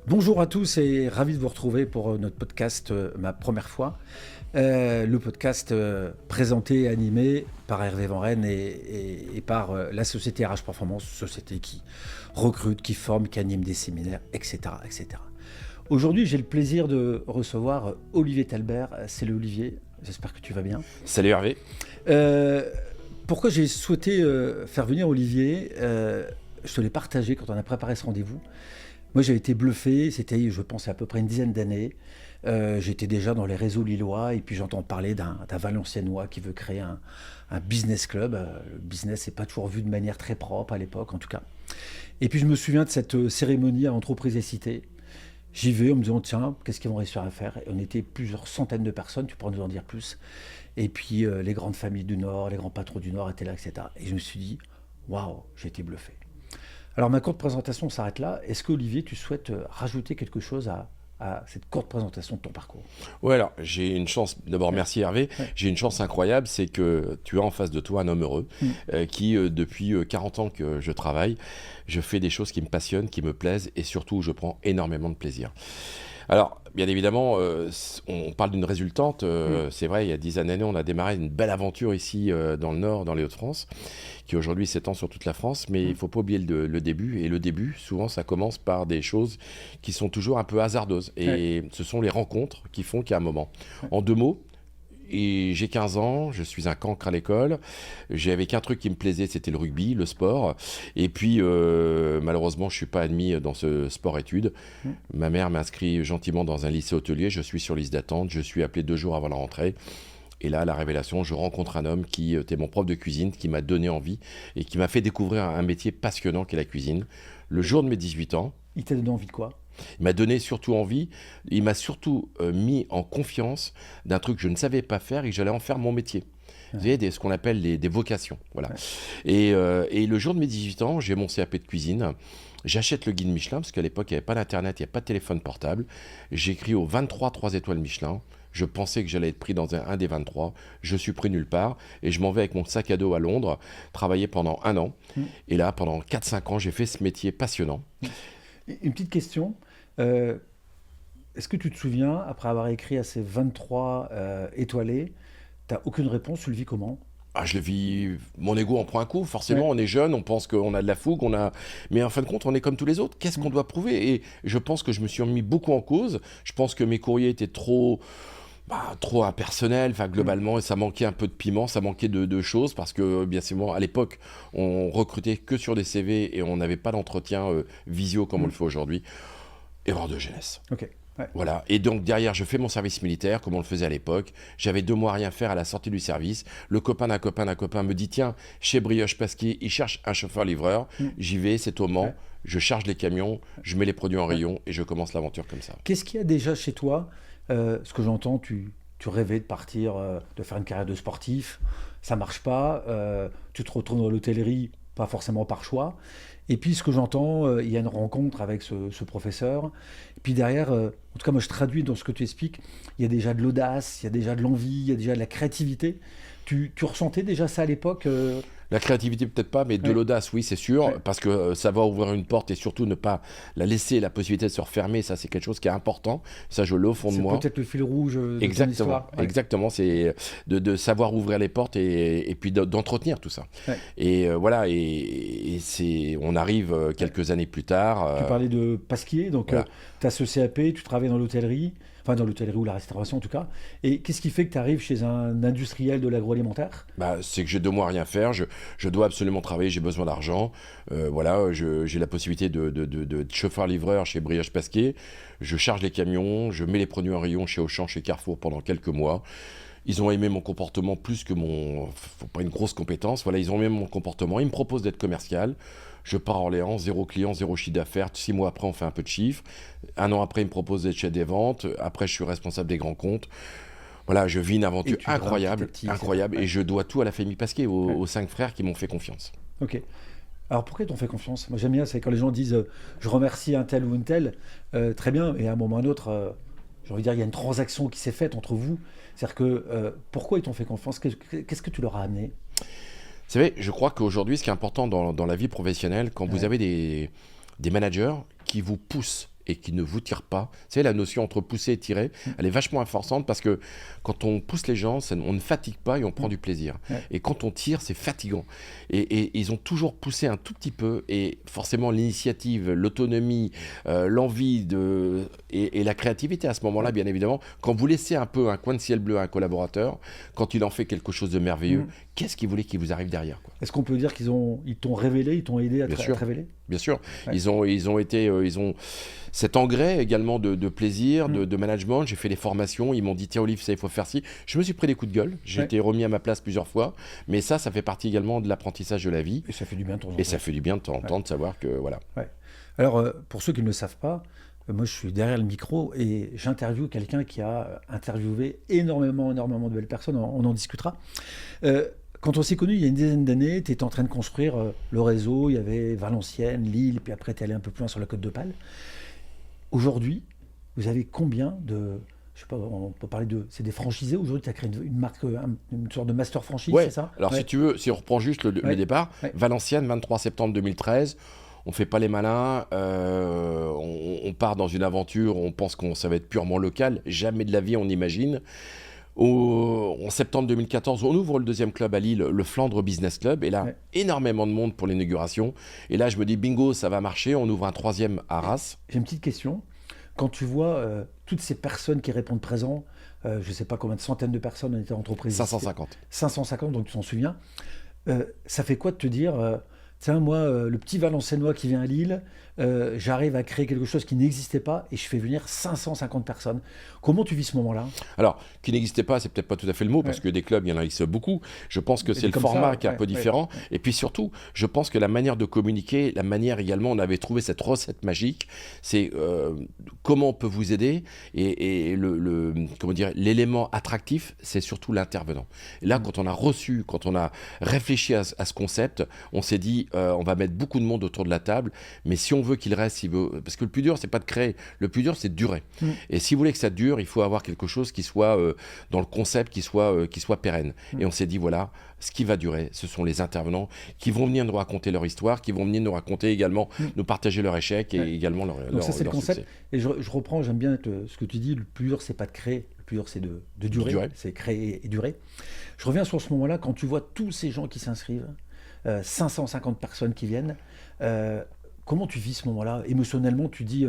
Bonjour à tous et ravi de vous retrouver pour notre podcast Ma Première Fois. Le podcast présenté et animé par Hervé Van Rijn et par la société RH Performance, société qui recrute, qui forme, qui anime des séminaires, etc. etc. Aujourd'hui, j'ai le plaisir de recevoir Olivier Talbert. Salut Olivier, j'espère que tu vas bien. Salut Hervé. Pourquoi j'ai souhaité faire venir Olivier je te l'ai partagé quand on a préparé ce rendez-vous. Moi, j'avais été bluffé, c'était, je pense, à peu près une dizaine d'années. J'étais déjà dans les réseaux lillois et puis j'entends parler d'un Valenciennois qui veut créer un business club. Le business n'est pas toujours vu de manière très propre à l'époque, en tout cas. Et puis, je me souviens de cette cérémonie à Entreprise et Cité. J'y vais en me disant, tiens, qu'est-ce qu'ils vont réussir à faire? Et on était plusieurs centaines de personnes, tu pourras nous en dire plus. Et puis, les grandes familles du Nord, les grands patrons du Nord étaient là, etc. Et je me suis dit, waouh, j'ai été bluffé. Alors ma courte présentation s'arrête là. Est-ce que Olivier, tu souhaites rajouter quelque chose à cette courte présentation de ton parcours? Ouais, alors j'ai une chance, d'abord merci Hervé, j'ai une chance incroyable, c'est que tu as en face de toi un homme heureux qui depuis 40 ans que je travaille, je fais des choses qui me passionnent, qui me plaisent et surtout je prends énormément de plaisir. Alors, bien évidemment, on parle d'une résultante. C'est vrai, il y a 10 années, on a démarré une belle aventure ici dans le Nord, dans les Hauts-de-France, qui aujourd'hui s'étend sur toute la France. Mais il ne faut pas oublier le début. Et le début, souvent, ça commence par des choses qui sont toujours un peu hasardeuses. Et ce sont les rencontres qui font qu'à un moment. En 2 mots, et j'ai 15 ans, je suis un cancre à l'école. J'avais qu'un truc qui me plaisait, c'était le rugby, le sport. Et puis, malheureusement, je ne suis pas admis dans ce sport-études. Ma mère m'inscrit gentiment dans un lycée hôtelier. Je suis sur liste d'attente. Je suis appelé 2 jours avant la rentrée. Et là, la révélation, je rencontre un homme qui était mon prof de cuisine, qui m'a donné envie et qui m'a fait découvrir un métier passionnant qu'est la cuisine. Le jour de mes 18 ans. Il t'a donné envie de quoi? Il m'a donné surtout envie, il m'a surtout mis en confiance d'un truc que je ne savais pas faire et que j'allais en faire mon métier. Vous voyez, ce qu'on appelle des vocations. Voilà. Et le jour de mes 18 ans, j'ai mon CAP de cuisine. J'achète le guide Michelin, parce qu'à l'époque, il n'y avait pas d'internet, il n'y avait pas de téléphone portable. J'écris aux 23 3 étoiles Michelin. Je pensais que j'allais être pris dans un des 23. Je suis pris nulle part. Et je m'en vais avec mon sac à dos à Londres, travailler pendant 1 an. Et là, pendant 4-5 ans, j'ai fait ce métier passionnant. Une petite question. Est-ce que tu te souviens, après avoir écrit à ces 23 étoilés, tu n'as aucune réponse, tu le vis comment? Je le vis, mon ego en prend un coup, forcément, on est jeune, on pense qu'on a de la fougue, mais en fin de compte, on est comme tous les autres. Qu'est-ce qu'on doit prouver? Et je pense que je me suis mis beaucoup en cause. Je pense que mes courriers étaient trop impersonnel, globalement, et ça manquait un peu de piment, ça manquait de choses, parce que, bien sûr, à l'époque, on recrutait que sur des CV et on n'avait pas d'entretien visio comme on le fait aujourd'hui. Erreur de jeunesse. Ok. Ouais. Voilà. Et donc, derrière, je fais mon service militaire, comme on le faisait à l'époque. J'avais 2 mois à rien faire à la sortie du service. Le copain d'un copain me dit, tiens, chez Brioche Pasquier, il cherche un chauffeur-livreur. J'y vais, c'est au Mans. Je charge les camions, je mets les produits en rayon et je commence l'aventure comme ça. Qu'est-ce qu'il y a déjà chez toi? Ce que j'entends, tu rêvais de partir, de faire une carrière de sportif. Ça marche pas. Tu te retrouves dans l'hôtellerie, pas forcément par choix. Et puis, ce que j'entends, il y a une rencontre avec ce professeur. Et puis derrière, en tout cas, moi, je traduis dans ce que tu expliques, il y a déjà de l'audace, il y a déjà de l'envie, il y a déjà de la créativité. Tu ressentais déjà ça à l'époque? La créativité peut-être pas, mais de l'audace, oui, c'est sûr, parce que ça va ouvrir une porte et surtout ne pas la laisser la possibilité de se refermer, ça c'est quelque chose qui est important, ça je l'ai au fond de moi. C'est peut-être le fil rouge de ton histoire. Exactement, c'est de savoir ouvrir les portes et puis d'entretenir tout ça. Et voilà, et on arrive quelques années plus tard. Tu parlais de Pasquier, donc tu as ce CAP, tu travailles dans l'hôtellerie, enfin dans l'hôtellerie ou la restauration en tout cas. Et qu'est-ce qui fait que tu arrives chez un industriel de l'agroalimentaire? C'est que j'ai 2 mois à rien faire, je dois absolument travailler, j'ai besoin d'argent. Voilà, j'ai la possibilité de chauffeur-livreur chez Brioche Pasquier. Je charge les camions, je mets les produits en rayon chez Auchan, chez Carrefour pendant quelques mois. Ils ont aimé mon comportement plus que faut pas une grosse compétence. Voilà, ils ont aimé mon comportement. Ils me proposent d'être commercial. Je pars à Orléans, 0 client, 0 chiffre d'affaires. 6 mois après, on fait un peu de chiffre. 1 an après, ils me proposent d'être chef des ventes. Après, je suis responsable des grands comptes. Voilà, je vis une aventure incroyable. Et je dois tout à la famille Pasquier, aux 5 frères qui m'ont fait confiance. Ok. Alors pourquoi ils t'ont fait confiance? Moi j'aime bien, c'est quand les gens disent je remercie un tel ou une telle, très bien, et à un moment ou à un autre, j'ai envie de dire, il y a une transaction qui s'est faite entre vous. C'est-à-dire que pourquoi ils t'ont fait confiance? Qu'est-ce que tu leur as amené? Vous savez, je crois qu'aujourd'hui, ce qui est important dans la vie professionnelle, quand vous avez des managers qui vous poussent et qui ne vous tire pas. Vous savez, la notion entre pousser et tirer, elle est vachement importante parce que quand on pousse les gens, on ne fatigue pas et on prend du plaisir. Et quand on tire, c'est fatigant. Et ils ont toujours poussé un tout petit peu et forcément l'initiative, l'autonomie, l'envie et la créativité à ce moment-là, bien évidemment. Quand vous laissez un peu un coin de ciel bleu à un collaborateur, quand il en fait quelque chose de merveilleux, qu'est-ce qu'il voulait qu'il vous arrive derrière, quoi. Est-ce qu'on peut dire qu'ils t'ont révélé, ils t'ont aidé à te révéler? Bien sûr. Ils ont cet engrais également de plaisir, de management. J'ai fait des formations. Ils m'ont dit, tiens, Olive, ça, il faut faire ci. Je me suis pris des coups de gueule. J'ai été remis à ma place plusieurs fois. Mais ça fait partie également de l'apprentissage de la vie. Et ça fait du bien de temps en temps. Et ça fait du bien de temps en temps de savoir que, voilà. Alors, pour ceux qui ne le savent pas, moi, je suis derrière le micro et j'interviewe quelqu'un qui a interviewé énormément de belles personnes. On en discutera. Quand on s'est connus il y a une dizaine d'années, tu étais en train de construire le réseau. Il y avait Valenciennes, Lille, puis après tu es allé un peu plus loin sur la Côte d'Opale. Aujourd'hui, vous avez combien de... Je sais pas, on peut parler de... C'est des franchisés. Aujourd'hui, tu as créé une marque, une sorte de master franchise, c'est ça? Alors si tu veux, si on reprend juste le départ, Valenciennes, 23 septembre 2013, on ne fait pas les malins, on part dans une aventure, on pense que ça va être purement local, jamais de la vie on imagine. En septembre 2014, on ouvre le deuxième club à Lille, le Flandre Business Club, et là, énormément de monde pour l'inauguration. Et là, je me dis, bingo, ça va marcher, on ouvre un troisième à Arras. J'ai une petite question. Quand tu vois toutes ces personnes qui répondent présent, je ne sais pas combien de centaines de personnes ont été entreprises. 550. 550, donc tu t'en souviens. Ça fait quoi de te dire, tiens, moi, le petit Valenciennois qui vient à Lille, j'arrive à créer quelque chose qui n'existait pas et je fais venir 550 personnes. Comment tu vis ce moment-là? Alors, qui n'existait pas, c'est peut-être pas tout à fait le mot, parce que des clubs, il y en a beaucoup. Je pense que c'est le format qui est un peu différent. Et puis surtout, je pense que la manière de communiquer, la manière également, on avait trouvé cette recette magique, c'est comment on peut vous aider. Et comment dire, l'élément attractif, c'est surtout l'intervenant. Et là, quand on a réfléchi à ce concept, on s'est dit, on va mettre beaucoup de monde autour de la table, mais si on veut qu'il reste, parce que le plus dur, c'est pas de créer, le plus dur, c'est de durer. Et si vous voulez que ça dure, il faut avoir quelque chose qui soit dans le concept, qui soit pérenne. Et on s'est dit, voilà, ce qui va durer, ce sont les intervenants qui vont venir nous raconter leur histoire, qui vont venir nous raconter également, nous partager leur échec et également leur succès. Donc ça, c'est le concept. Et je reprends, j'aime bien ce que tu dis, le plus dur, c'est pas de créer, le plus dur, c'est de durer. C'est créer et durer. Je reviens sur ce moment-là, quand tu vois tous ces gens qui s'inscrivent, 550 personnes qui viennent, comment tu vis ce moment-là? Émotionnellement, tu dis,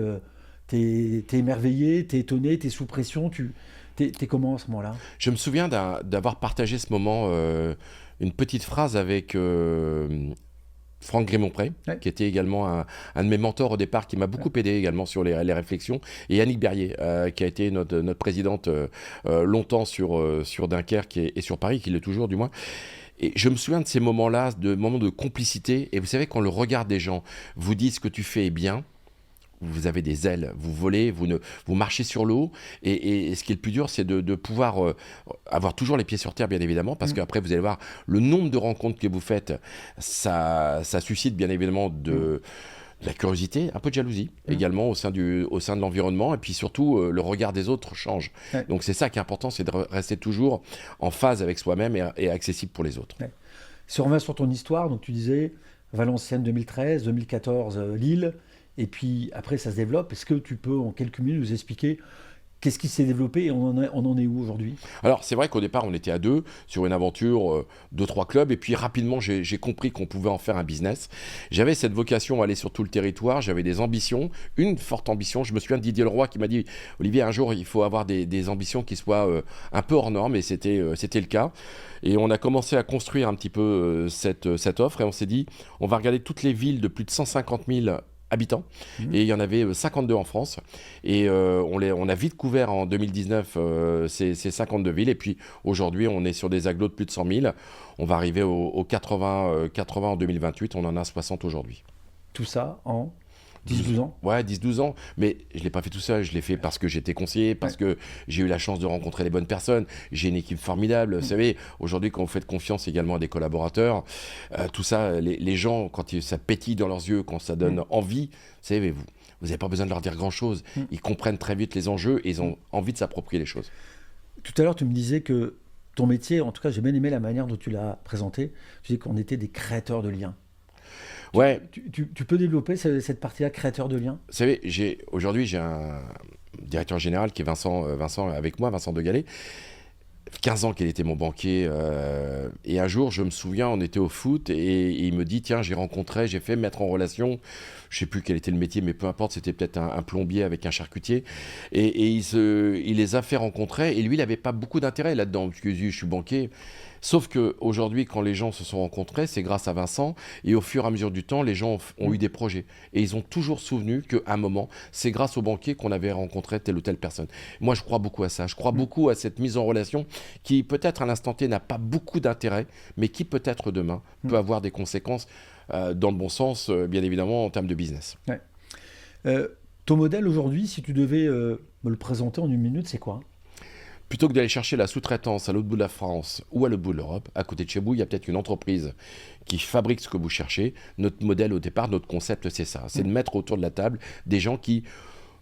t'es émerveillé, t'es étonné, t'es sous pression, t'es comment à ce moment-là? Je me souviens d'avoir partagé ce moment, une petite phrase avec Franck Grémont-Pré, qui était également un de mes mentors au départ, qui m'a beaucoup aidé également sur les réflexions, et Annick Berrier, qui a été notre présidente longtemps sur Dunkerque et sur Paris, qui l'est toujours du moins. Et je me souviens de ces moments-là, de moments de complicité. Et vous savez, quand le regard des gens vous dit ce que tu fais est bien, vous avez des ailes, vous volez, vous marchez sur l'eau. Et ce qui est le plus dur, c'est de pouvoir avoir toujours les pieds sur terre, bien évidemment, parce qu'après, vous allez voir le nombre de rencontres que vous faites, ça suscite bien évidemment de la curiosité, un peu de jalousie également au sein de l'environnement, et puis surtout le regard des autres change. Donc c'est ça qui est important, c'est de rester toujours en phase avec soi-même et accessible pour les autres. Si on revient sur ton histoire, donc tu disais Valenciennes 2013, 2014 Lille, et puis après ça se développe. Est-ce que tu peux en quelques minutes nous expliquer qu'est-ce qui s'est développé et on en est où aujourd'hui? Alors, c'est vrai qu'au départ, on était à deux sur une aventure, 2-3 clubs. Et puis, rapidement, j'ai compris qu'on pouvait en faire un business. J'avais cette vocation à aller sur tout le territoire. J'avais des ambitions, une forte ambition. Je me souviens de Didier Leroy qui m'a dit « Olivier, un jour, il faut avoir des ambitions qui soient un peu hors normes. » Et c'était le cas. Et on a commencé à construire un petit peu cette offre. Et on s'est dit « On va regarder toutes les villes de plus de 150 000 habitants, et il y en avait 52 en France, et on a vite couvert en 2019 ces 52 villes, et puis aujourd'hui on est sur des agglos de plus de 100 000, on va arriver aux 80 en 2028, on en a 60 aujourd'hui. Tout ça en 10-12 ans? Ouais, 10-12 ans. Mais je ne l'ai pas fait tout seul. Je l'ai fait parce que j'étais conseiller, parce que j'ai eu la chance de rencontrer les bonnes personnes. J'ai une équipe formidable. Vous savez, aujourd'hui, quand vous faites confiance également à des collaborateurs, tout ça, les gens, quand ça pétille dans leurs yeux, quand ça donne envie, vous savez, vous n'avez pas besoin de leur dire grand-chose. Ils comprennent très vite les enjeux et ils ont envie de s'approprier les choses. Tout à l'heure, tu me disais que ton métier, en tout cas, j'ai bien aimé la manière dont tu l'as présenté. Tu disais qu'on était des créateurs de liens. Ouais. Tu peux développer cette partie-là, créateur de liens? Vous savez, aujourd'hui, j'ai un directeur général qui est Vincent avec moi, Vincent Degallet. 15 ans qu'il était mon banquier. Et un jour, je me souviens, on était au foot et il me dit, tiens, j'ai fait mettre en relation, je sais plus quel était le métier, mais peu importe, c'était peut-être un plombier avec un charcutier. Et il les a fait rencontrer et lui, il n'avait pas beaucoup d'intérêt là-dedans, parce que je suis banquier. Sauf qu'aujourd'hui, quand les gens se sont rencontrés, c'est grâce à Vincent. Et au fur et à mesure du temps, les gens ont eu des projets. Et ils ont toujours souvenu qu'à un moment, c'est grâce au banquier qu'on avait rencontré telle ou telle personne. Moi, je crois beaucoup à ça. Je crois beaucoup à cette mise en relation qui, peut-être à l'instant T, n'a pas beaucoup d'intérêt, mais qui, peut-être demain, peut avoir des conséquences dans le bon sens, bien évidemment, en termes de business. Ouais. Ton modèle aujourd'hui, si tu devais me le présenter en une minute, c'est quoi? Plutôt que d'aller chercher la sous-traitance à l'autre bout de la France ou à l'autre bout de l'Europe, à côté de chez vous, il y a peut-être une entreprise qui fabrique ce que vous cherchez. Notre modèle au départ, notre concept, c'est ça. C'est de mettre autour de la table des gens qui,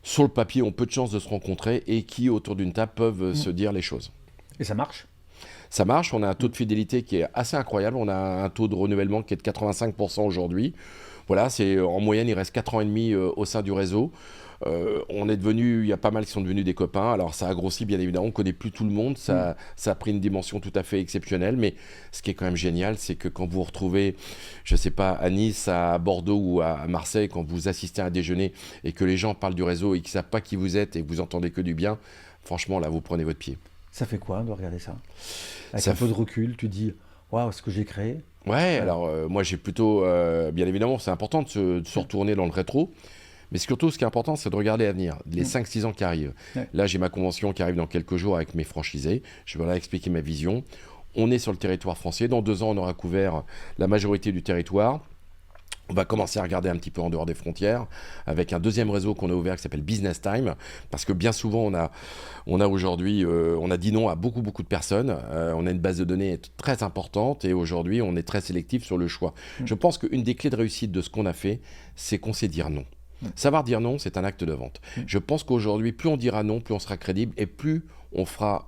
sur le papier, ont peu de chances de se rencontrer et qui, autour d'une table, peuvent se dire les choses. Et ça marche? Ça marche. On a un taux de fidélité qui est assez incroyable. On a un taux de renouvellement qui est de 85% aujourd'hui. Voilà, en moyenne, il reste 4 ans et demi au sein du réseau. Il y a pas mal qui sont devenus des copains. Alors ça a grossi, bien évidemment, on ne connaît plus tout le monde, ça a pris une dimension tout à fait exceptionnelle, mais ce qui est quand même génial, c'est que quand vous vous retrouvez, je ne sais pas, à Nice, à Bordeaux ou à Marseille, quand vous assistez à un déjeuner et que les gens parlent du réseau et qu'ils ne savent pas qui vous êtes et que vous entendez que du bien, franchement, là, vous prenez votre pied. Ça fait quoi de regarder ça? Avec un peu de recul, tu dis, waouh, ce que j'ai créé? Ouais, alors moi j'ai plutôt, bien évidemment, c'est important de se retourner dans le rétro. Mais surtout, ce qui est important, c'est de regarder l'avenir, les 5-6 ans qui arrivent. Ouais. Là, j'ai ma convention qui arrive dans quelques jours avec mes franchisés. Je vais leur expliquer ma vision. On est sur le territoire français. Dans 2 ans, on aura couvert la majorité du territoire. On va commencer à regarder un petit peu en dehors des frontières avec un deuxième réseau qu'on a ouvert qui s'appelle Business Time, parce que bien souvent on a aujourd'hui on a dit non à beaucoup de personnes. On a une base de données très importante et aujourd'hui on est très sélectif sur le choix. Je pense qu'une des clés de réussite de ce qu'on a fait, c'est qu'on sait dire non. Savoir dire non, c'est un acte de vente. Je pense qu'aujourd'hui, plus on dira non, plus on sera crédible et plus on fera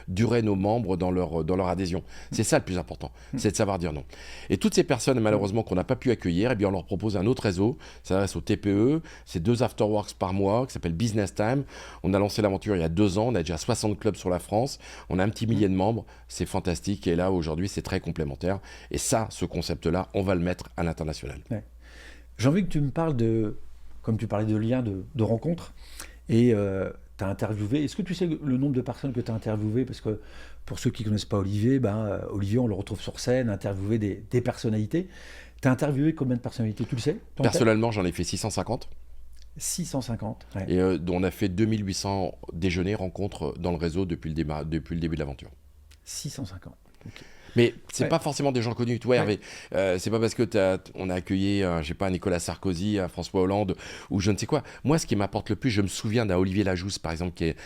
durer nos membres dans leur adhésion. C'est ça le plus important, c'est de savoir dire non. Et toutes ces personnes, malheureusement, qu'on n'a pas pu accueillir, eh bien, on leur propose un autre réseau. Ça s'adresse aux TPE. C'est 2 afterworks par mois qui s'appelle Business Time. On a lancé l'aventure il y a 2 ans. On a déjà 60 clubs sur la France. On a un petit millier de membres. C'est fantastique. Et là, aujourd'hui, c'est très complémentaire. Et ça, ce concept-là, on va le mettre à l'international. Ouais. J'ai envie que tu me parles comme tu parlais de liens, de rencontres, et tu as interviewé, est-ce que tu sais le nombre de personnes que tu as interviewées? Parce que pour ceux qui ne connaissent pas Olivier, Olivier, on le retrouve sur scène, interviewer des personnalités. Tu as interviewé combien de personnalités, tu le sais? Personnellement, j'en ai fait 650. 650, ouais. Et on a fait 2800 déjeuners, rencontres dans le réseau depuis le début de l'aventure. 650, ok. Mais c'est pas forcément des gens connus, tu vois, Hervé. C'est pas parce que on a accueilli, je sais pas, Nicolas Sarkozy, François Hollande ou je ne sais quoi. Moi, ce qui m'apporte le plus, je me souviens d'un Olivier Lajousse, par exemple, qui est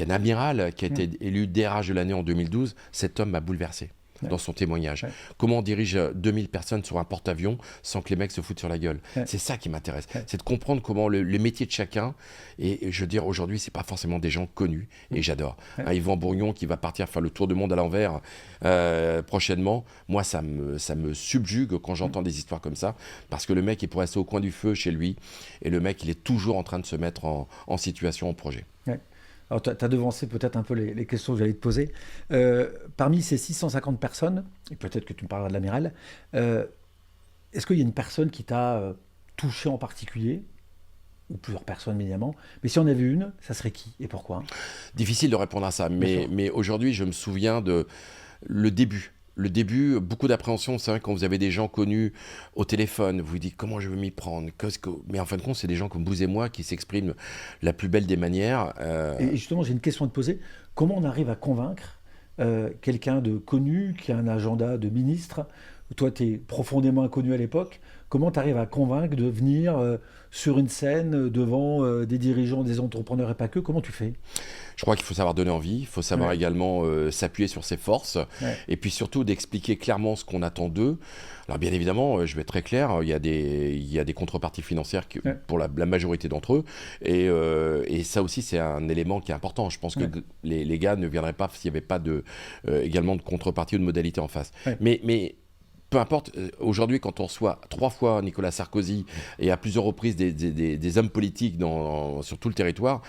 un amiral, qui a été élu DRH de l'année en 2012. Cet homme m'a bouleversé. Dans son témoignage. Comment on dirige 2000 personnes sur un porte-avions sans que les mecs se foutent sur la gueule. C'est ça qui m'intéresse. C'est de comprendre comment les métiers de chacun, et je veux dire, aujourd'hui, c'est pas forcément des gens connus, et j'adore. Yvan Bourgnon qui va partir faire le tour du monde à l'envers prochainement, moi, ça me subjugue quand j'entends des histoires comme ça, parce que le mec, il pourrait rester au coin du feu chez lui, et le mec, il est toujours en train de se mettre en situation, en projet. Alors, tu as devancé peut-être un peu les questions que j'allais te poser. Parmi ces 650 personnes, et peut-être que tu me parleras de l'amiral, est-ce qu'il y a une personne qui t'a touché en particulier? Ou plusieurs personnes, évidemment. Mais si on avait une, ça serait qui et pourquoi? Difficile de répondre à ça, mais aujourd'hui, je me souviens de le début. Le début, beaucoup d'appréhension, c'est vrai quand vous avez des gens connus au téléphone, vous vous dites comment je veux m'y prendre, mais en fin de compte, c'est des gens comme vous et moi qui s'expriment la plus belle des manières. Et justement, j'ai une question à te poser. Comment on arrive à convaincre quelqu'un de connu, qui a un agenda de ministre? Toi, tu es profondément inconnu à l'époque. Comment tu arrives à convaincre de venir sur une scène devant des dirigeants, des entrepreneurs et pas que? Comment tu fais? Je crois qu'il faut savoir donner envie, il faut savoir également s'appuyer sur ses forces, et puis surtout d'expliquer clairement ce qu'on attend d'eux. Alors bien évidemment, je vais être très clair, il y a des contreparties financières pour la majorité d'entre eux, et ça aussi c'est un élément qui est important. Je pense que les gars ne viendraient pas s'il n'y avait pas également de contrepartie ou de modalité en face. Mais peu importe, aujourd'hui, quand on reçoit 3 fois Nicolas Sarkozy et à plusieurs reprises des hommes politiques sur tout le territoire,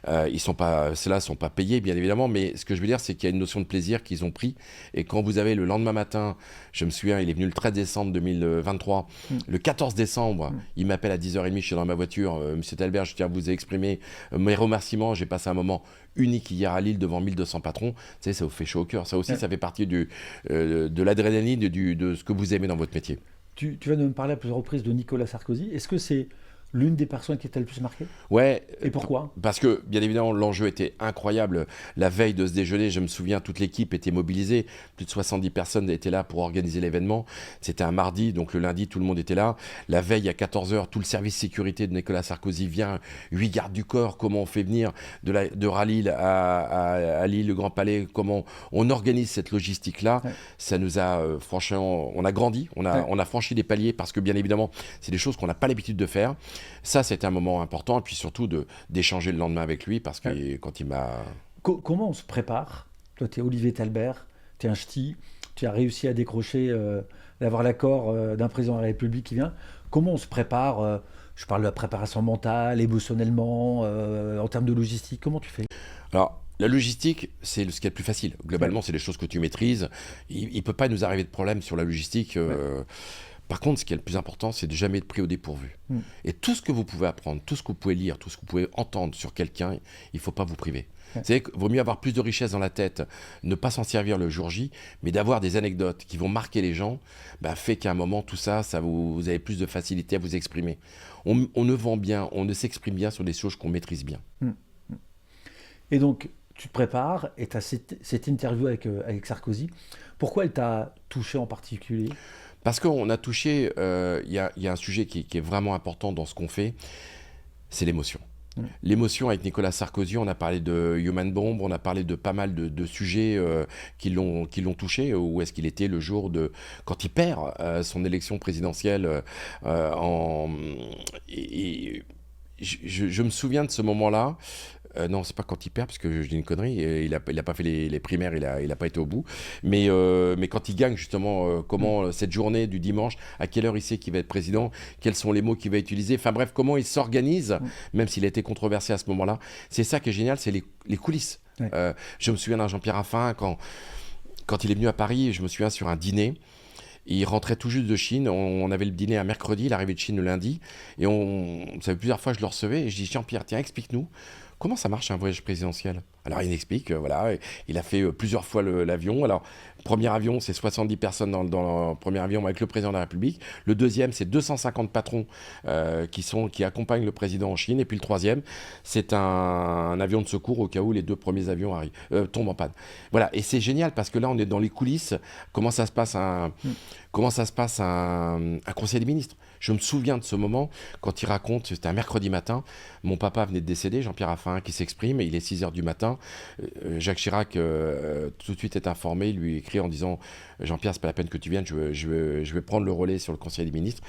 ceux-là ne sont pas payés, bien évidemment, mais ce que je veux dire, c'est qu'il y a une notion de plaisir qu'ils ont pris. Et quand vous avez le lendemain matin, je me souviens, il est venu le 13 décembre 2023, le 14 décembre, il m'appelle à 10h30, je suis dans ma voiture, Monsieur Talbert, je tiens à vous exprimer mes remerciements, j'ai passé un moment unique hier à Lille devant 1200 patrons. Tu sais, ça vous fait chaud au cœur. Ça aussi, ça fait partie de l'adrénaline, de ce que vous aimez dans votre métier. Tu vas nous parler à plusieurs reprises de Nicolas Sarkozy. Est-ce que c'est l'une des personnes qui t'a le plus marqué? Ouais. Et pourquoi? Parce que, bien évidemment, l'enjeu était incroyable. La veille de ce déjeuner, je me souviens, toute l'équipe était mobilisée. Plus de 70 personnes étaient là pour organiser l'événement. C'était un mardi, donc le lundi, tout le monde était là. La veille, à 14h, tout le service sécurité de Nicolas Sarkozy vient. 8 gardes du corps, comment on fait venir de Rallye à Lille, le Grand Palais, comment on organise cette logistique-là. Ouais. Ça nous a, franchement, on a grandi, on a franchi des paliers parce que, bien évidemment, c'est des choses qu'on n'a pas l'habitude de faire. Ça, c'était un moment important, et puis surtout d'échanger le lendemain avec lui, parce que quand il m'a... Comment on se prépare? Toi, tu es Olivier Talbert, tu es un ch'ti, tu as réussi à décrocher, d'avoir l'accord d'un président de la République qui vient. Comment on se prépare? Je parle de la préparation mentale, émotionnellement, en termes de logistique. Comment tu fais? Alors, la logistique, c'est ce qui est le plus facile. Globalement, c'est des choses que tu maîtrises. Il ne peut pas nous arriver de problème sur la logistique. Par contre, ce qui est le plus important, c'est de jamais être pris au dépourvu. Et tout ce que vous pouvez apprendre, tout ce que vous pouvez lire, tout ce que vous pouvez entendre sur quelqu'un, il ne faut pas vous priver. Vous savez qu'il vaut mieux avoir plus de richesse dans la tête, ne pas s'en servir le jour J, mais d'avoir des anecdotes qui vont marquer les gens, fait qu'à un moment, tout ça, vous avez plus de facilité à vous exprimer. On ne vend bien, on ne s'exprime bien sur des choses qu'on maîtrise bien. Et donc, tu te prépares et tu as cette interview avec Sarkozy. Pourquoi elle t'a touché en particulier ? Parce qu'on a touché, il y a un sujet qui est vraiment important dans ce qu'on fait, c'est l'émotion. L'émotion avec Nicolas Sarkozy, on a parlé de Human Bomb, on a parlé de pas mal de sujets qui l'ont touché. Où est-ce qu'il était le jour quand il perd son élection présidentielle je me souviens de ce moment-là. Non, c'est pas quand il perd, parce que je dis une connerie, il a pas fait les primaires, il a pas été au bout. Mais quand il gagne, justement, comment cette journée du dimanche, à quelle heure il sait qu'il va être président, quels sont les mots qu'il va utiliser, enfin bref, comment il s'organise, même s'il a été controversé à ce moment-là. C'est ça qui est génial, c'est les coulisses. Ouais. Je me souviens d'un Jean-Pierre Raffarin, quand il est venu à Paris, je me souviens sur un dîner. Il rentrait tout juste de Chine, on avait le dîner un mercredi, il arrivait de Chine le lundi, et ça fait plusieurs fois que je le recevais, et je dis Jean-Pierre, tiens, explique-nous. Comment ça marche un voyage présidentiel? Alors il m'explique, voilà, il a fait plusieurs fois l'avion. Alors, premier avion, c'est 70 personnes dans le premier avion avec le président de la République. Le deuxième, c'est 250 patrons qui accompagnent le président en Chine. Et puis le troisième, c'est un avion de secours au cas où les 2 premiers avions tombent en panne. Voilà, et c'est génial parce que là, on est dans les coulisses. Comment ça se passe un conseil des ministres? Je me souviens de ce moment quand il raconte, c'était un mercredi matin, mon papa venait de décéder, Jean-Pierre Raffarin qui s'exprime, et il est 6h du matin. Jacques Chirac tout de suite est informé, il lui écrit en disant Jean-Pierre, c'est pas la peine que tu viennes, je vais prendre le relais sur le Conseil des ministres.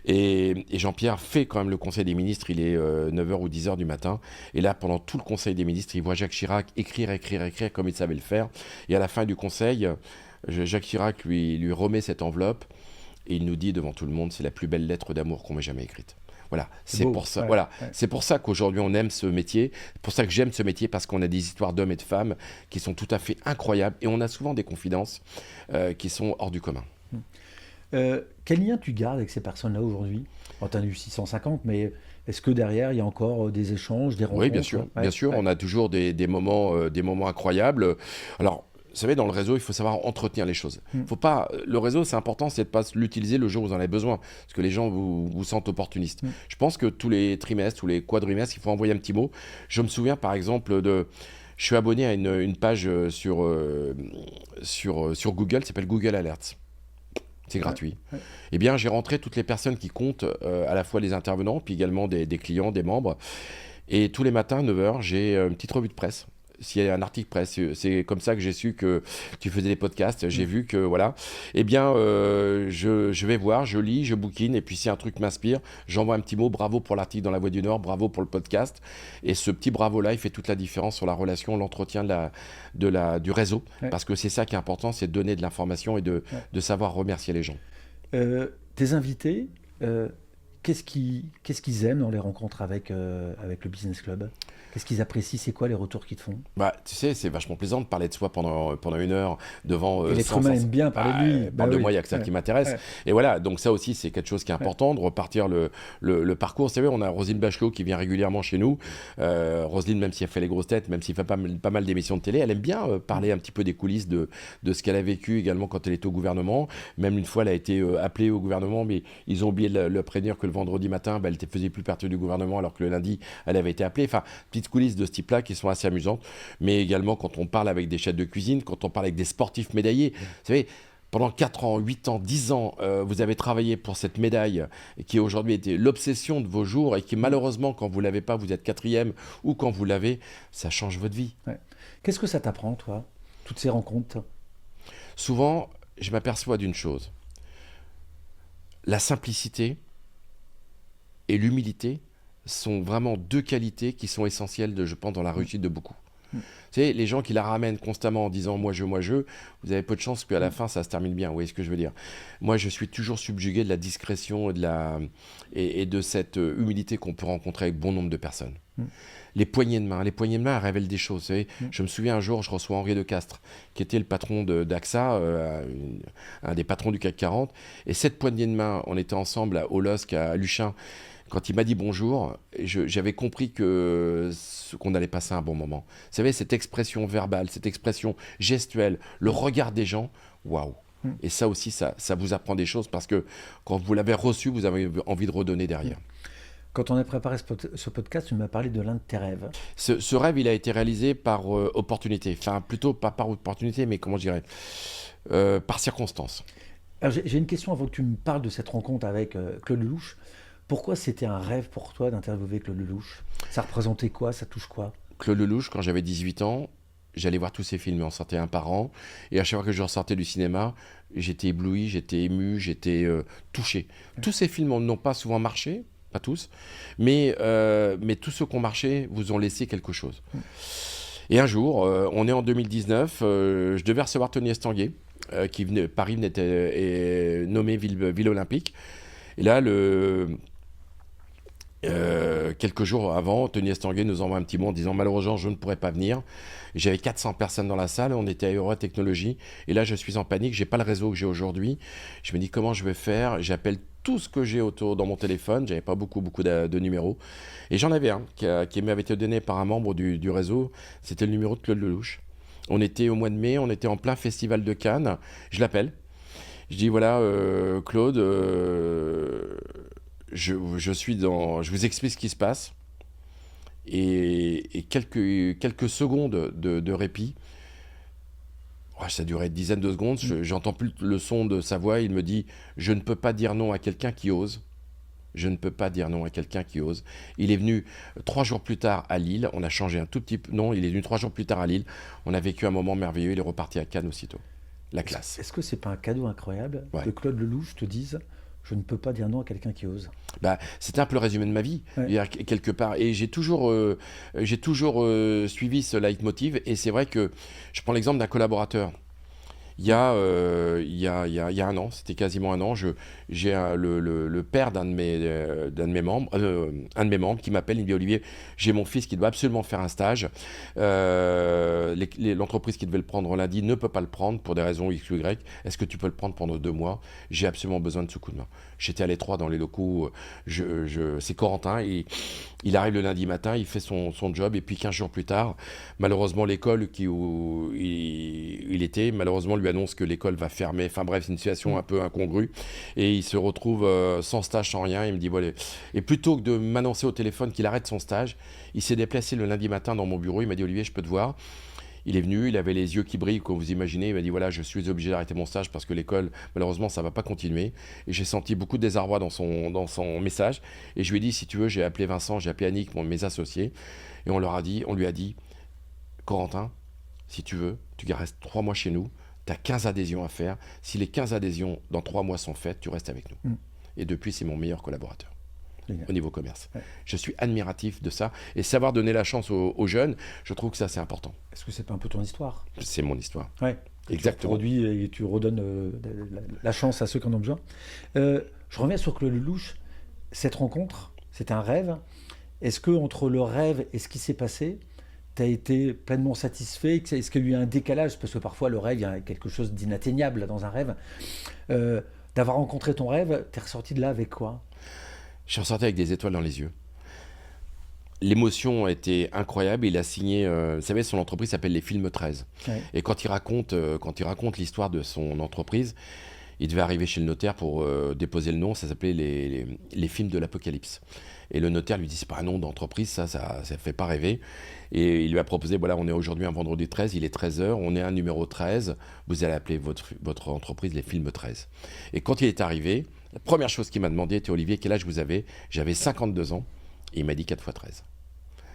Et Jean-Pierre fait quand même le Conseil des ministres, il est 9h ou 10h du matin. Et là, pendant tout le Conseil des ministres, il voit Jacques Chirac écrire comme il savait le faire. Et à la fin du Conseil, Jacques Chirac lui remet cette enveloppe. Et il nous dit devant tout le monde, c'est la plus belle lettre d'amour qu'on m'ait jamais écrite. Voilà, c'est pour ça. Ouais, voilà, ouais. C'est pour ça qu'aujourd'hui on aime ce métier. C'est pour ça que j'aime ce métier, parce qu'on a des histoires d'hommes et de femmes qui sont tout à fait incroyables, et on a souvent des confidences qui sont hors du commun. Quel lien tu gardes avec ces personnes-là aujourd'hui? Tu as eu 650, mais est-ce que derrière il y a encore des échanges, des rencontres? Oui, bien sûr. Ouais, bien sûr, ouais. On a toujours des moments incroyables. Alors. Vous savez, dans le réseau, il faut savoir entretenir les choses. Faut pas, le réseau, c'est important, c'est de ne pas l'utiliser le jour où vous en avez besoin, parce que les gens vous sentent opportuniste. Je pense que tous les trimestres, tous les quadrimestres, il faut envoyer un petit mot. Je me souviens, par exemple, je suis abonné à une page sur Google, qui s'appelle Google Alerts. C'est gratuit. Ouais. Eh bien, j'ai rentré toutes les personnes qui comptent, à la fois les intervenants, puis également des clients, des membres. Et tous les matins, à 9h, j'ai une petite revue de presse s'il y a un article presse. C'est comme ça que j'ai su que tu faisais des podcasts. J'ai vu que, voilà. Eh bien, je vais voir, je lis, je bouquine. Et puis, si un truc m'inspire, j'envoie un petit mot. Bravo pour l'article dans La Voix du Nord. Bravo pour le podcast. Et ce petit bravo-là, il fait toute la différence sur la relation, l'entretien du réseau. Ouais. Parce que c'est ça qui est important, c'est de donner de l'information et de savoir remercier les gens. Tes invités, qu'est-ce qu'ils aiment dans les rencontres avec le Business Club? Qu'est-ce qu'ils apprécient? C'est quoi les retours qu'ils te font? Tu sais, c'est vachement plaisant de parler de soi pendant 1 heure devant... Et l'être humain aime bien parler de lui. Parle de moi, il n'y a que ça qui m'intéresse. Ouais. Et voilà, donc ça aussi, c'est quelque chose qui est important, de repartir le parcours. Vous savez, on a Roselyne Bachelot qui vient régulièrement chez nous. Roselyne, même si elle fait les grosses têtes, même s'il fait pas mal d'émissions de télé, elle aime bien parler un petit peu des coulisses de ce qu'elle a vécu également quand elle était au gouvernement. Même une fois, elle a été appelée au gouvernement, mais ils ont oublié de le prévenir que le vendredi matin, elle ne faisait plus partie du gouvernement, alors que le lundi, elle avait été appelée. Enfin, petites coulisses de ce type-là qui sont assez amusantes, mais également quand on parle avec des chefs de cuisine, quand on parle avec des sportifs médaillés. Vous savez, pendant 4 ans, 8 ans, 10 ans, vous avez travaillé pour cette médaille qui aujourd'hui était l'obsession de vos jours et qui malheureusement, quand vous ne l'avez pas, vous êtes 4e, ou quand vous l'avez, ça change votre vie. Ouais. Qu'est-ce que ça t'apprend, toi, toutes ces rencontres? Souvent, je m'aperçois d'une chose. La simplicité et l'humilité sont vraiment 2 qualités qui sont essentielles, je pense, dans la réussite de beaucoup. Vous savez, les gens qui la ramènent constamment en disant « moi, je », vous avez peu de chance qu'à la fin, ça se termine bien. Vous voyez ce que je veux dire? Moi, je suis toujours subjugué de la discrétion et de cette humilité qu'on peut rencontrer avec bon nombre de personnes. Les poignées de main, elles révèlent des choses. Vous savez, je me souviens un jour, je reçois Henri de Castres, qui était le patron d'AXA, un des patrons du CAC 40. Et cette poignée de main, on était ensemble au LOSC à Luchin. Quand il m'a dit bonjour, j'avais compris qu'on allait passer un bon moment. Vous savez, cette expression verbale, cette expression gestuelle, le regard des gens, waouh! Et ça aussi, ça vous apprend des choses parce que quand vous l'avez reçu, vous avez envie de redonner derrière. Quand on a préparé ce podcast, tu m'as parlé de l'un de tes rêves. Ce rêve, il a été réalisé par opportunité. Enfin, plutôt pas par opportunité, mais comment je dirais, par circonstance. Alors, j'ai une question avant que tu me parles de cette rencontre avec Claude Lelouch. Pourquoi c'était un rêve pour toi d'interviewer Claude Lelouch? Ça représentait quoi? Ça touche quoi? Claude Lelouch, quand j'avais 18 ans, j'allais voir tous ses films, on sortait un par an. Et à chaque fois que je ressortais du cinéma, j'étais ébloui, j'étais ému, j'étais touché. Tous ces films n'ont pas souvent marché, pas tous, mais tous ceux qui ont marché vous ont laissé quelque chose. Et un jour, on est en 2019, je devais recevoir Tony Estanguet, Paris était nommé ville olympique. Et là, quelques jours avant, Tony Estanguet nous envoie un petit mot en disant « Malheureusement, je ne pourrais pas venir ». J'avais 400 personnes dans la salle, on était à Euro Technologies. Et là, je suis en panique, je n'ai pas le réseau que j'ai aujourd'hui. Je me dis comment je vais faire. J'appelle tout ce que j'ai autour dans mon téléphone. Je n'avais pas beaucoup de numéros. Et j'en avais un qui m'avait été donné par un membre du réseau. C'était le numéro de Claude Lelouch. On était au mois de mai, on était en plein festival de Cannes. Je l'appelle. Je dis voilà, Claude, je vous explique ce qui se passe. Et quelques secondes de répit. Ça durait une dizaine de secondes. J'entends plus le son de sa voix. Il me dit je ne peux pas dire non à quelqu'un qui ose. Je ne peux pas dire non à quelqu'un qui ose. Il est venu 3 jours plus tard à Lille. On a changé un tout petit peu. Non, il est venu 3 jours plus tard à Lille. On a vécu un moment merveilleux. Il est reparti à Cannes aussitôt. La classe. Est-ce que c'est pas un cadeau incroyable que Claude Lelouch te dise je ne peux pas dire non à quelqu'un qui ose? C'était un peu le résumé de ma vie, quelque part. Et j'ai toujours suivi ce leitmotiv. Et c'est vrai que je prends l'exemple d'un collaborateur. Il y a un an, c'était quasiment un an, j'ai le père d'un de mes membres qui m'appelle, il me dit Olivier, j'ai mon fils qui doit absolument faire un stage. L'entreprise qui devait le prendre lundi ne peut pas le prendre pour des raisons X ou Y. Est-ce que tu peux le prendre pendant 2 mois? J'ai absolument besoin de ce coup de main. J'étais à l'Étroit dans les locaux, c'est Corentin, et il arrive le lundi matin, il fait son job, et puis 15 jours plus tard, malheureusement l'école où il était, malheureusement lui annonce que l'école va fermer. Enfin bref, c'est une situation un peu incongrue, et il se retrouve sans stage, sans rien. Il me dit voilà. Et plutôt que de m'annoncer au téléphone qu'il arrête son stage, il s'est déplacé le lundi matin dans mon bureau. Il m'a dit Olivier, je peux te voir? Il est venu, il avait les yeux qui brillent, comme vous imaginez. Il m'a dit voilà, je suis obligé d'arrêter mon stage parce que l'école, malheureusement, ça ne va pas continuer. Et j'ai senti beaucoup de désarroi dans son message. Et je lui ai dit si tu veux, j'ai appelé Vincent, j'ai appelé Annick, mes associés, et on lui a dit Corentin, si tu veux, tu restes 3 mois chez nous, tu as 15 adhésions à faire. Si les 15 adhésions dans 3 mois sont faites, tu restes avec nous. Et depuis, c'est mon meilleur collaborateur. Génial. Au niveau commerce. Ouais. Je suis admiratif de ça. Et savoir donner la chance aux jeunes, je trouve que ça, c'est important. Est-ce que c'est pas un peu ton histoire? C'est mon histoire. Ouais. Exactement. Tu produis et tu redonnes la chance à ceux qui en ont besoin. Je reviens sur Claude Lelouch. Cette rencontre, c'est un rêve. Est-ce que entre le rêve et ce qui s'est passé, tu as été pleinement satisfait? Est-ce qu'il y a eu un décalage? Parce que parfois, le rêve, il y a quelque chose d'inatteignable dans un rêve. D'avoir rencontré ton rêve, tu es ressorti de là avec quoi? Je suis ressorti avec des étoiles dans les yeux. L'émotion a été incroyable. Il a signé, vous savez, son entreprise s'appelle Les Films 13. Ouais. Et quand il raconte l'histoire de son entreprise, il devait arriver chez le notaire pour déposer le nom. Ça s'appelait les Films de l'Apocalypse. Et le notaire lui dit, c'est pas un nom d'entreprise, ça fait pas rêver. Et il lui a proposé, voilà, on est aujourd'hui un vendredi 13, il est 13h, on est un numéro 13, vous allez appeler votre entreprise Les Films 13. Et quand il est arrivé, la première chose qu'il m'a demandé était, Olivier, quel âge vous avez? J'avais 52 ans, et il m'a dit 4 x 13.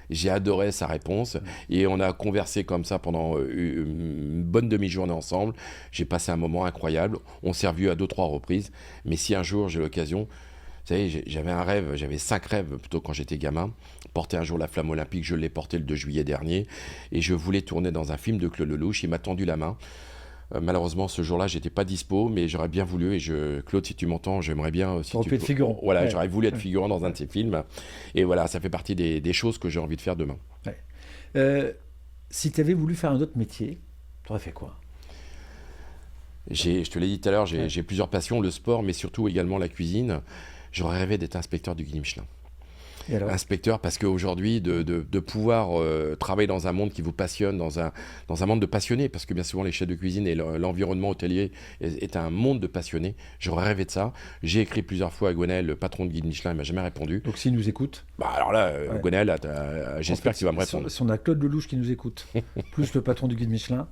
J'ai adoré sa réponse, et on a conversé comme ça pendant une bonne demi-journée ensemble. J'ai passé un moment incroyable, on s'est revus à 2-3 reprises, mais si un jour j'ai l'occasion... Vous savez, j'avais un rêve, j'avais 5 rêves plutôt quand j'étais gamin. Porter un jour la flamme olympique, je l'ai porté le 2 juillet dernier. Et je voulais tourner dans un film de Claude Lelouch. Il m'a tendu la main. Malheureusement, ce jour-là, j'étais pas dispo, mais j'aurais bien voulu. Et Claude, si tu m'entends, j'aimerais bien... Si tu peux être figurant. Voilà, ouais. J'aurais voulu être figurant dans un de ces films. Et voilà, ça fait partie des choses que j'ai envie de faire demain. Ouais. Si tu avais voulu faire un autre métier, tu aurais fait quoi? Je te l'ai dit tout à l'heure, j'ai plusieurs passions, le sport, mais surtout également la cuisine. J'aurais rêvé d'être inspecteur du guide Michelin. Inspecteur, parce qu'aujourd'hui, de pouvoir travailler dans un monde qui vous passionne, dans un monde de passionnés, parce que bien souvent les chefs de cuisine et l'environnement hôtelier est un monde de passionnés. J'aurais rêvé de ça. J'ai écrit plusieurs fois à Gwenaël, le patron de guide Michelin, il m'a jamais répondu. Donc s'il nous écoute, alors là, ouais. Gwenaël, j'espère qu'il va me répondre. Si on a Claude Lelouch qui nous écoute, plus le patron du guide Michelin,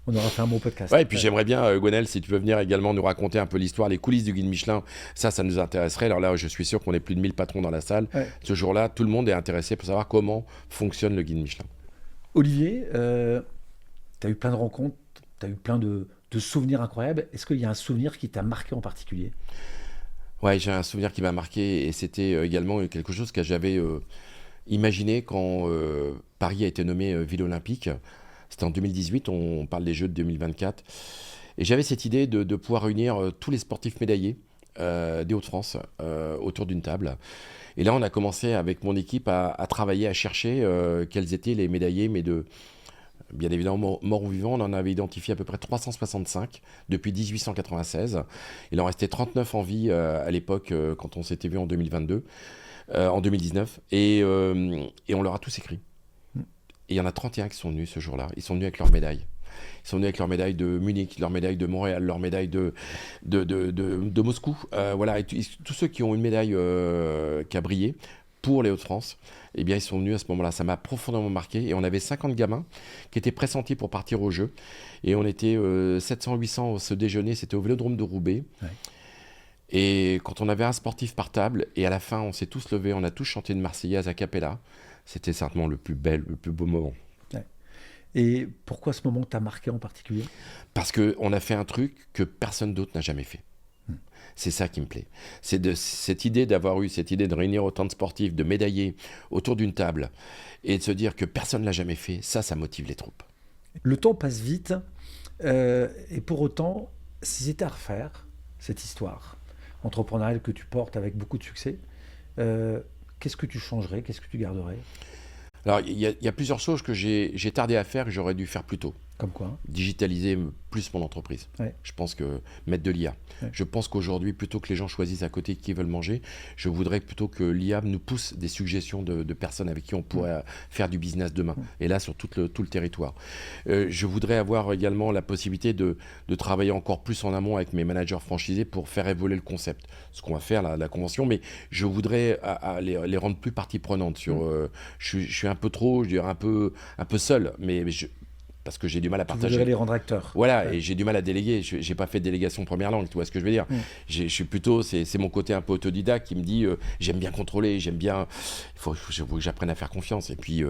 on aura fait un bon podcast. Ouais, et puis j'aimerais bien, Gwenaël, si tu veux venir également nous raconter un peu l'histoire, les coulisses du guide Michelin, ça nous intéresserait. Alors là, je suis sûr qu'on est plus de 1000 patrons dans la salle. Ouais. Ce jour-là, tout le monde est intéressé pour savoir comment fonctionne le guide Michelin. Olivier, tu as eu plein de rencontres, tu as eu plein de souvenirs incroyables. Est-ce qu'il y a un souvenir qui t'a marqué en particulier? Ouais, j'ai un souvenir qui m'a marqué et c'était également quelque chose que j'avais imaginé quand Paris a été nommé ville olympique. C'était en 2018, on parle des Jeux de 2024. Et j'avais cette idée de pouvoir réunir tous les sportifs médaillés des Hauts-de-France autour d'une table. Et là, on a commencé avec mon équipe à travailler, à chercher quels étaient les médaillés, mais bien évidemment, morts ou vivants, on en avait identifié à peu près 365 depuis 1896. Il en restait 39 en vie à l'époque, quand on s'était vu en 2019. Et on leur a tous écrit. Et il y en a 31 qui sont venus ce jour-là. Ils sont venus avec leurs médailles. Ils sont venus avec leur médaille de Munich, leur médaille de Montréal, leur médaille de Moscou. Voilà. Et tous ceux qui ont une médaille qui a brillé pour les Hauts-de-France, eh bien, ils sont venus à ce moment-là. Ça m'a profondément marqué. Et on avait 50 gamins qui étaient pressentis pour partir au jeu. Et on était 700-800 au ce déjeuner. C'était au Vélodrome de Roubaix. Ouais. Et quand on avait un sportif par table, et à la fin, on s'est tous levés, on a tous chanté une Marseillaise a cappella. C'était certainement le plus beau moment. Ouais. Et pourquoi ce moment t'a marqué en particulier? Parce qu'on a fait un truc que personne d'autre n'a jamais fait. C'est ça qui me plaît. C'est cette idée d'avoir eu cette idée de réunir autant de sportifs, de médaillés autour d'une table et de se dire que personne ne l'a jamais fait, ça motive les troupes. Le temps passe vite et pour autant, si c'était à refaire, cette histoire entrepreneuriale que tu portes avec beaucoup de succès, qu'est-ce que tu changerais? Qu'est-ce que tu garderais? Alors, il y a plusieurs choses que j'ai tardé à faire que j'aurais dû faire plus tôt. Comme quoi? Digitaliser plus mon entreprise. Ouais. Je pense que mettre de l'IA. Ouais. Je pense qu'aujourd'hui, plutôt que les gens choisissent à côté qui veulent manger, je voudrais plutôt que l'IA nous pousse des suggestions de personnes avec qui on pourrait faire du business demain. Et là, sur tout le territoire. Je voudrais avoir également la possibilité de travailler encore plus en amont avec mes managers franchisés pour faire évoluer le concept. Ce qu'on va faire, la convention, mais je voudrais les rendre plus partie prenante. Je suis un peu trop, je dirais un peu seul, mais parce que j'ai du mal à partager. Tu voudrais les rendre acteurs. Voilà, ouais. Et j'ai du mal à déléguer. Je n'ai pas fait de délégation première langue, tu vois ce que je veux dire. Je suis plutôt, c'est mon côté un peu autodidacte qui me dit j'aime bien contrôler, j'aime bien. Il faut que j'apprenne à faire confiance. Et puis,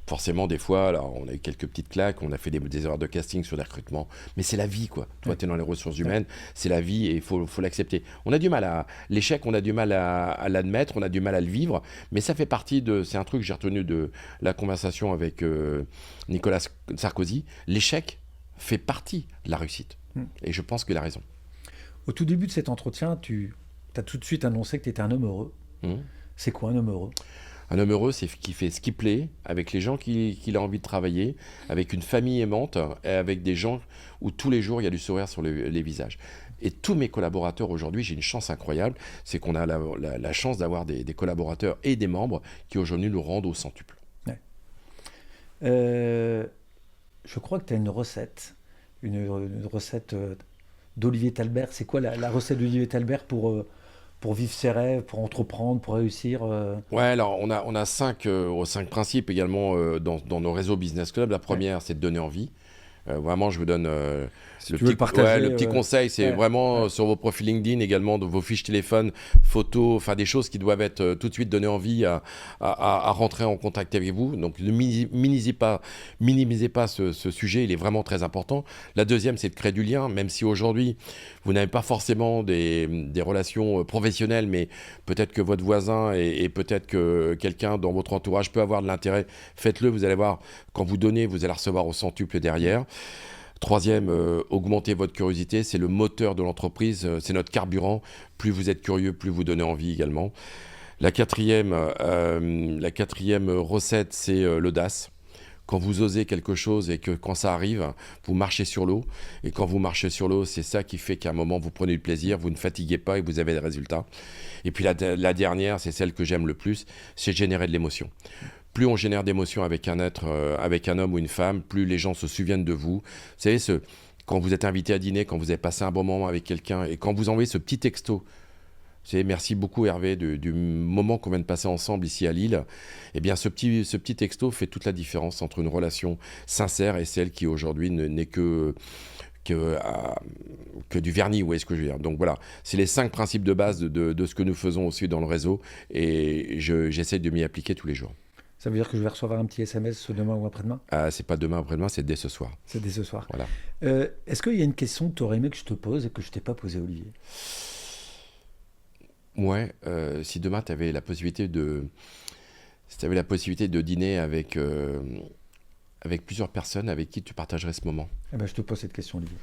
Forcément, des fois, alors, on a eu quelques petites claques, on a fait des erreurs de casting sur des recrutements, mais c'est la vie, quoi. Toi, tu es dans les ressources humaines, c'est la vie et il faut l'accepter. On a du mal à... L'échec, on a du mal à l'admettre, on a du mal à le vivre, mais ça fait partie de... C'est un truc que j'ai retenu de la conversation avec Nicolas Sarkozy. L'échec fait partie de la réussite. Et je pense qu'il a raison. Au tout début de cet entretien, tu as tout de suite annoncé que tu étais un homme heureux. C'est quoi un homme heureux ? Un homme heureux, c'est qui fait ce qui plaît, avec les gens qu'il a envie de travailler, avec une famille aimante, et avec des gens où tous les jours il y a du sourire sur les visages. Et tous mes collaborateurs aujourd'hui, j'ai une chance incroyable, c'est qu'on a la chance d'avoir des collaborateurs et des membres qui aujourd'hui nous rendent au centuple. Ouais. Je crois que tu as une recette d'Olivier Talbert. C'est quoi la recette d'Olivier Talbert pour vivre ses rêves, pour entreprendre, pour réussir Ouais, alors on a cinq principes également dans nos réseaux Business Club. La première, c'est de donner envie. Vraiment, je vous donne le petit conseil, c'est vraiment sur vos profils LinkedIn, également de vos fiches téléphone, photos, enfin des choses qui doivent être tout de suite données envie à rentrer en contact avec vous. Donc ne minimisez pas ce sujet, il est vraiment très important. La deuxième, c'est de créer du lien, même si aujourd'hui vous n'avez pas forcément des relations professionnelles, mais peut-être que votre voisin et peut-être que quelqu'un dans votre entourage peut avoir de l'intérêt. Faites-le, vous allez voir, quand vous donnez, vous allez recevoir au centuple derrière. Troisième, augmentez votre curiosité, c'est le moteur de l'entreprise, c'est notre carburant. Plus vous êtes curieux, plus vous donnez envie également. La quatrième recette, c'est l'audace. Quand vous osez quelque chose et que quand ça arrive, vous marchez sur l'eau. Et quand vous marchez sur l'eau, c'est ça qui fait qu'à un moment, vous prenez du plaisir, vous ne fatiguez pas et vous avez des résultats. Et puis la dernière, c'est celle que j'aime le plus, c'est générer de l'émotion. Plus on génère d'émotions avec un homme ou une femme, plus les gens se souviennent de vous. Vous savez, quand vous êtes invité à dîner, quand vous avez passé un bon moment avec quelqu'un, et quand vous envoyez ce petit texto, vous savez, merci beaucoup Hervé du moment qu'on vient de passer ensemble ici à Lille, eh bien ce petit texto fait toute la différence entre une relation sincère et celle qui aujourd'hui n'est que du vernis, vous voyez ce que je veux dire. Donc voilà, c'est les 5 principes de base de ce que nous faisons aussi dans le réseau, et j'essaie de m'y appliquer tous les jours. Ça veut dire que je vais recevoir un petit SMS demain ou après-demain ? C'est pas demain ou après-demain, c'est dès ce soir. C'est dès ce soir. Voilà. Est-ce qu'il y a une question que tu aurais aimé que je te pose et que je t'ai pas posée, Olivier ? Ouais, si demain tu avais la possibilité de dîner avec plusieurs personnes, avec qui tu partagerais ce moment ? Je te pose cette question, Olivier.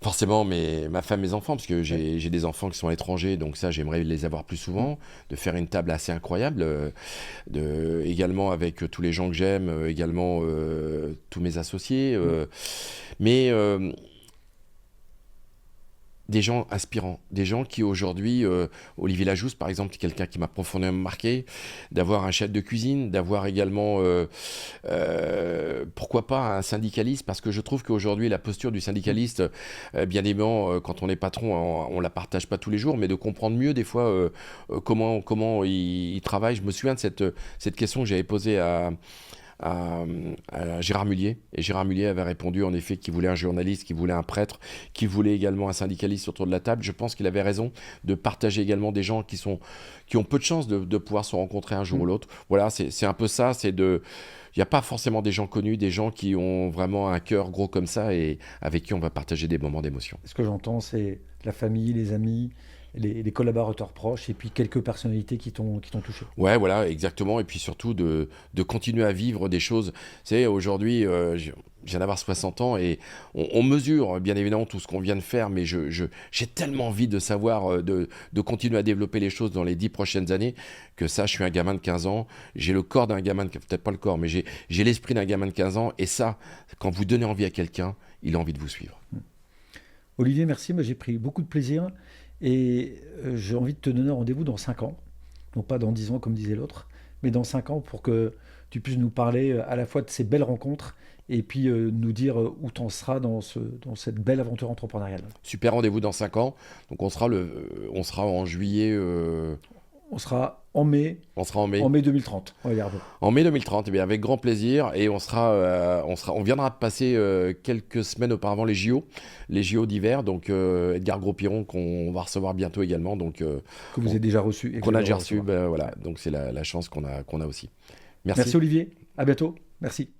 Forcément, ma femme, mes enfants, parce que j'ai des enfants qui sont à l'étranger, donc ça, j'aimerais les avoir plus souvent, de faire une table assez incroyable, également avec tous les gens que j'aime, également tous mes associés, mais des gens inspirants, des gens qui aujourd'hui, Olivier Lajousse par exemple, quelqu'un qui m'a profondément marqué, d'avoir un chef de cuisine, d'avoir également, pourquoi pas un syndicaliste, parce que je trouve qu'aujourd'hui la posture du syndicaliste, bien évidemment, quand on est patron, on la partage pas tous les jours, mais de comprendre mieux des fois comment il travaille. Je me souviens de cette question que j'avais posée à Gérard Mullier, et Gérard Mullier avait répondu en effet qu'il voulait un journaliste, qu'il voulait un prêtre, qu'il voulait également un syndicaliste autour de la table. Je pense qu'il avait raison de partager également des gens qui ont peu de chance de pouvoir se rencontrer un jour ou l'autre. Voilà, c'est un peu ça, il n'y a pas forcément des gens connus, des gens qui ont vraiment un cœur gros comme ça et avec qui on va partager des moments d'émotion. Ce que j'entends, c'est la famille, les amis, les collaborateurs proches et puis quelques personnalités qui t'ont touché. Ouais, voilà, exactement. Et puis surtout de continuer à vivre des choses. Vous savez, aujourd'hui, je viens d'avoir 60 ans et on mesure bien évidemment tout ce qu'on vient de faire, mais j'ai tellement envie de savoir, de continuer à développer les choses dans les 10 prochaines années, que ça, je suis un gamin de 15 ans, j'ai le corps d'un gamin, peut-être pas le corps, mais j'ai l'esprit d'un gamin de 15 ans, et ça, quand vous donnez envie à quelqu'un, il a envie de vous suivre. Olivier, merci, moi j'ai pris beaucoup de plaisir. Et j'ai envie de te donner rendez-vous dans 5 ans, non pas dans 10 ans comme disait l'autre, mais dans 5 ans pour que tu puisses nous parler à la fois de ces belles rencontres et puis nous dire où tu en seras dans cette belle aventure entrepreneuriale. Super, rendez-vous dans 5 ans. Donc on sera en juillet. On sera en mai. En mai 2030. Regarde. En mai 2030, eh bien, avec grand plaisir. Et on viendra de passer quelques semaines auparavant les JO d'hiver. Donc Edgar Gros-Piron qu'on va recevoir bientôt également. Donc, que vous avez déjà reçu. Qu'on a déjà reçu. Ben, voilà. Donc c'est la chance qu'on a aussi. Merci. Merci Olivier, à bientôt, merci.